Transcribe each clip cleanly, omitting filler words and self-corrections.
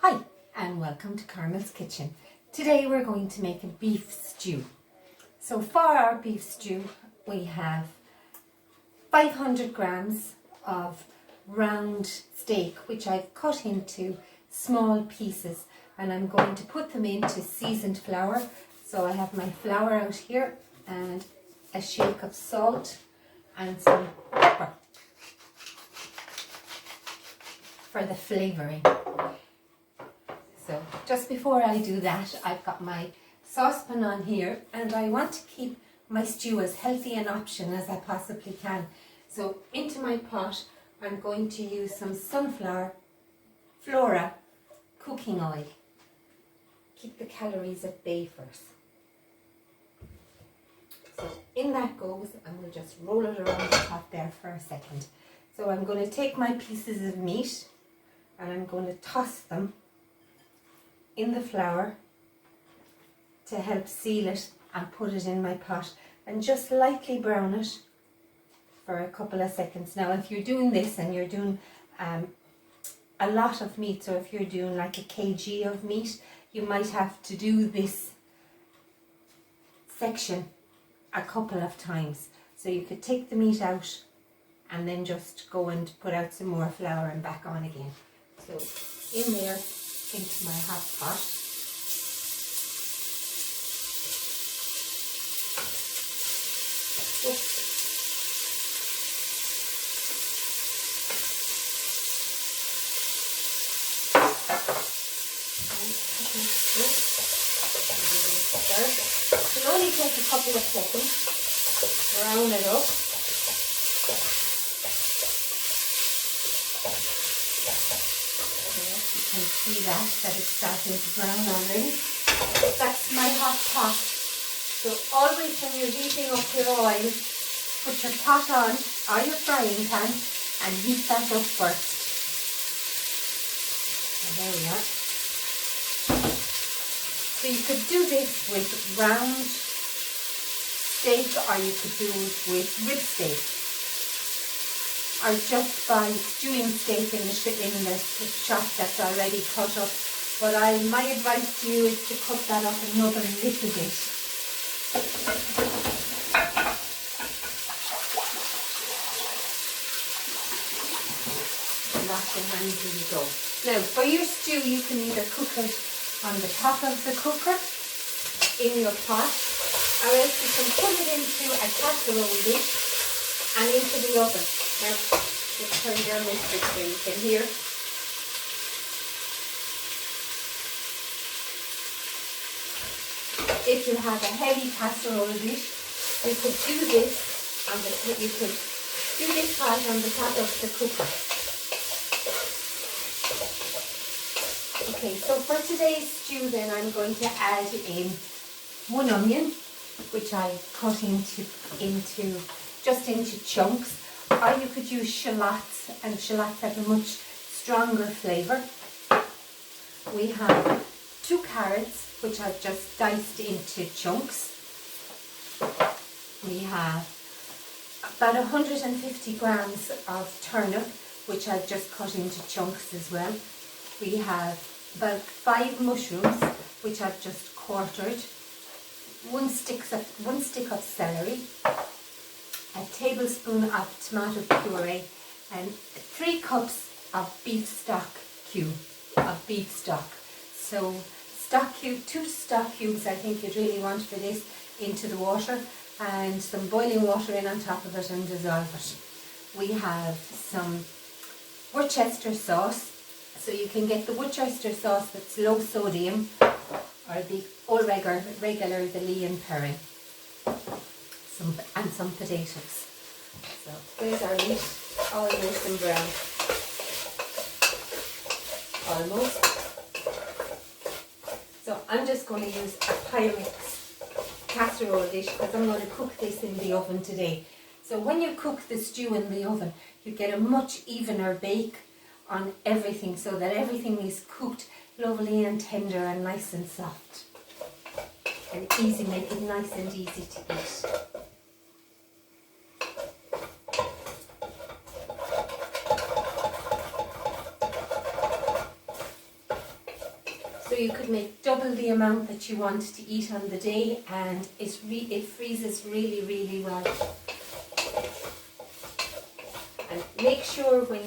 Hi and welcome to Carmel's Kitchen. Today we're going to make a beef stew. So for our beef stew we have 500 grams of round steak which I've cut into small pieces, and I'm going to put them into seasoned flour. So I have my flour out here and a shake of salt and some pepper for the flavouring. So just before I do that, I've got my saucepan on here, and I want to keep my stew as healthy an option as I possibly can. So into my pot I'm going to use some sunflower flora cooking oil. Keep the calories at bay first. So in that goes, and we'll just roll it around the top there for a second. So I'm going to take my pieces of meat and I'm going to toss them in the flour to help seal it and put it in my pot and just lightly brown it for a couple of seconds. Now if you're doing this and you're doing a lot of meat, so if you're doing like a kg of meat, you might have to do this section a couple of times. So you could take the meat out and then just go and put out some more flour and back on again. So in there, into my hot pot. Oops. It'll only take a couple of seconds. Brown it up. You can see that it's starting to brown already. That's my hot pot. So always when you're heating up your oil, put your pot on or your frying pan and heat that up first. And there we are. So you could do this with round steak, or you could do it with rib steak, or just by stewing steak in the shop that's already cut up. But my advice to you is to cut that up another little bit. And that's the hands you go. Now for your stew, you can either cook it on the top of the cooker in your pot, or else you can put it into a casserole dish and into the oven. Now, just turn down this bit so you can hear. If you have a heavy casserole dish, you could do this on this part on the top of the cooker. Okay, so for today's stew then I'm going to add in 1 onion, which I cut into chunks, or you could use shallots, and shallots have a much stronger flavour. We have 2 carrots, which I've just diced into chunks. We have about 150 grams of turnip, which I've just cut into chunks as well. We have about 5 mushrooms, which I've just quartered, 1 stick of celery, a tablespoon of tomato puree, and 3 cups of beef stock. So 2 stock cubes I think you'd really want for this, into the water, and some boiling water in on top of it and dissolve it. We have some Worcestershire sauce. So you can get the Worcestershire sauce that's low sodium, or the regular, the Lean puree. And some potatoes. So there's our meat, all nice and brown. Almost. So I'm just going to use a Pyrex casserole dish because I'm going to cook this in the oven today. So when you cook the stew in the oven, you get a much evener bake on everything, so that everything is cooked lovely and tender and nice and soft. And easy, make it nice and easy to eat. you could make double the amount that you want to eat on the day, and it freezes really, really well. And make sure when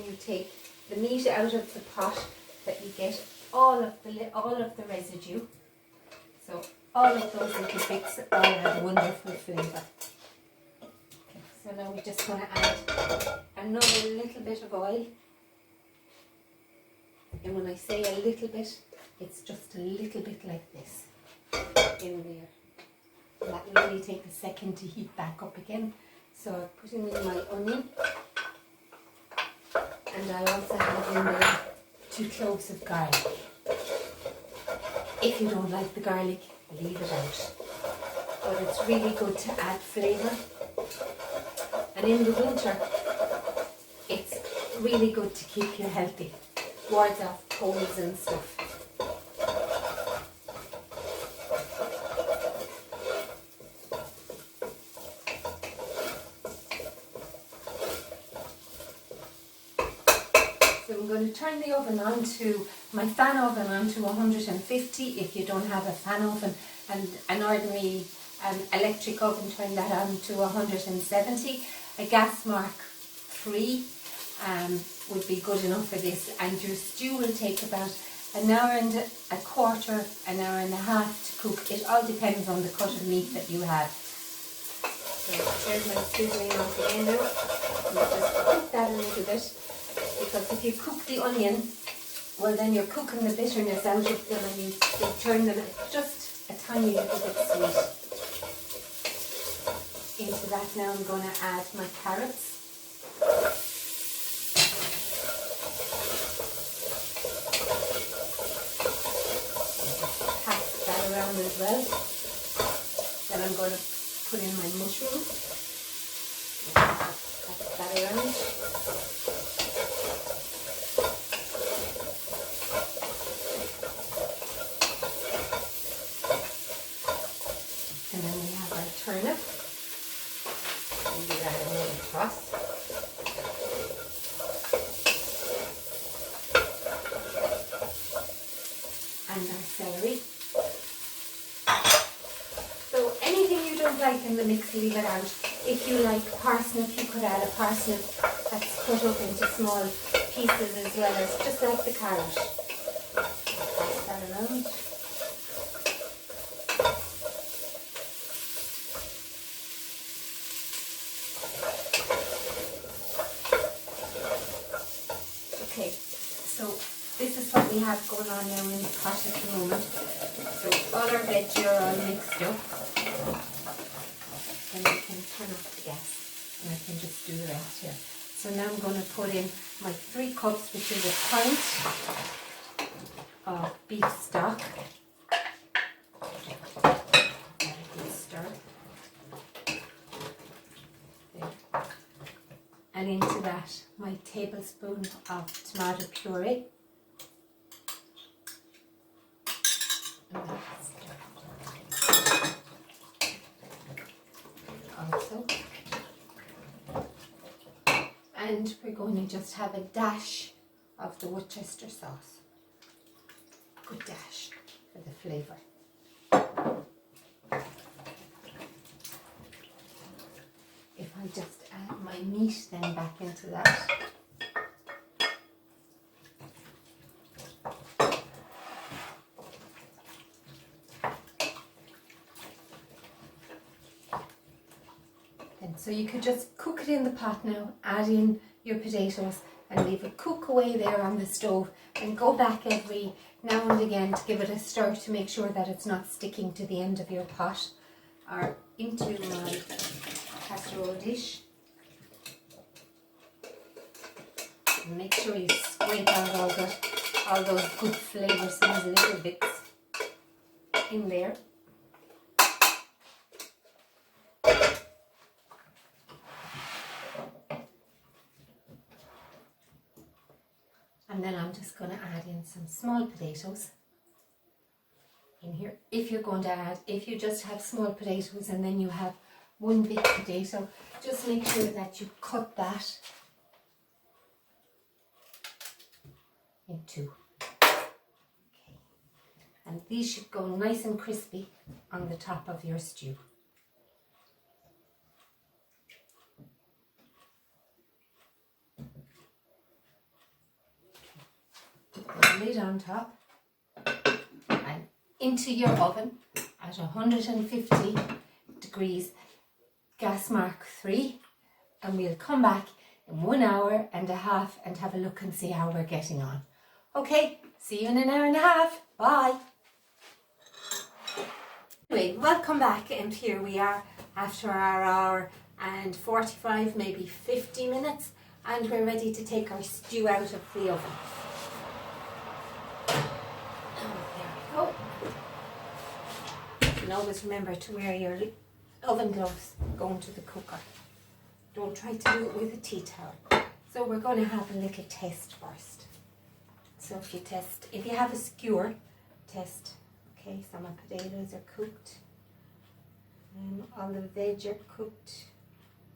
you take the meat out of the pot that you get all of the residue. So all of those little bits all have wonderful flavour. Okay, so now we're just going to add another little bit of oil. And when I say a little bit, it's just a little bit like this in there. And that will only take a second to heat back up again. So I'm putting in my onion. And I also have in there 2 cloves of garlic. If you don't like the garlic, leave it out. But it's really good to add flavour. And in the winter, it's really good to keep you healthy. Wards off colds and stuff. So I'm going to turn the oven on to, my fan oven on to 150 if you don't have a fan oven, and an ordinary electric oven, turn that on to 170. A gas mark 3 would be good enough for this, and your stew will take about an hour and a quarter, an hour and a half to cook. It all depends on the cut of meat that you have. So there's my sizzling off again now. Just cook that a little bit, because if you cook the onion, well then you're cooking the bitterness out of them and you turn them just a tiny little bit sweet. Into that now I'm going to add my carrots. Around as well. Then I'm going to put in my mushroom. Pass that around. And then we have our turnip. And do that in a little toss. And our celery. Like in the mix, leave it out. If you like parsnip, you could add a parsnip that's cut up into small pieces as well, as just like the carrot. Pass that around. Okay, so this is what we have going on now in the pot at the moment. So all our veggies are all mixed up. And I can turn off the gas and I can just do the rest here. So now I'm going to put in my 3 cups, which is a pint of beef stock. Stir. There. And into that, my tablespoon of tomato puree. And that's also. And we're going to just have a dash of the Worcestershire sauce. Good dash for the flavour. If I just add my meat then back into that. So you could just cook it in the pot now, add in your potatoes and leave it cook away there on the stove, and go back every now and again to give it a stir to make sure that it's not sticking to the end of your pot or into my casserole dish. And make sure you scrape out all those good flavours, those little bits in there. And then I'm just going to add in some small potatoes in here. If you just have small potatoes and then you have one big potato, just make sure that you cut that in 2. Okay. And these should go nice and crispy on the top of your stew. Put the lid on top and into your oven at 150 degrees, gas mark 3, and we'll come back in 1 hour and a half and have a look and see how we're getting on. Okay, see you in an hour and a half. Bye. Anyway, welcome back, and here we are after our hour and 45, maybe 50 minutes, and we're ready to take our stew out of the oven. Oh, there we go. And always remember to wear your oven gloves going to the cooker. Don't try to do it with a tea towel. So we're going to have a little test first. So if you have a skewer, test. Okay, some of the potatoes are cooked, and all the veg are cooked,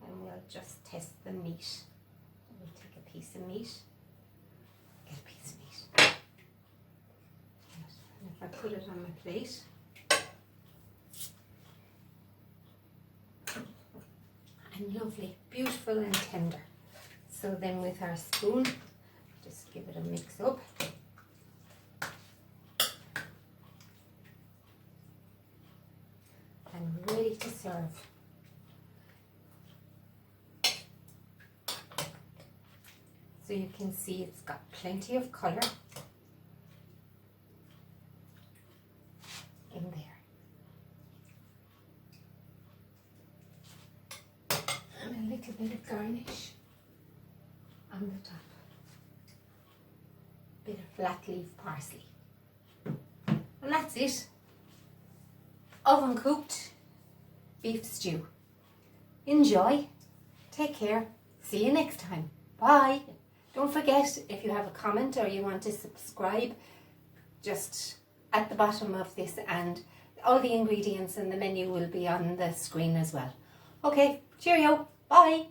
and we'll just test the meat. We'll take a piece of meat. Get a piece of meat. And if I put it on my plate, and lovely, beautiful and tender. So then with our spoon, just give it a mix up. And ready to serve. So you can see it's got plenty of colour in there. And a little bit of garnish on the top. Bit of flat leaf parsley. And that's it. Oven cooked beef stew. Enjoy. Take care. See you next time. Bye. Don't forget, if you have a comment or you want to subscribe, just at the bottom of this, and all the ingredients and the menu will be on the screen as well. Okay, cheerio. Bye.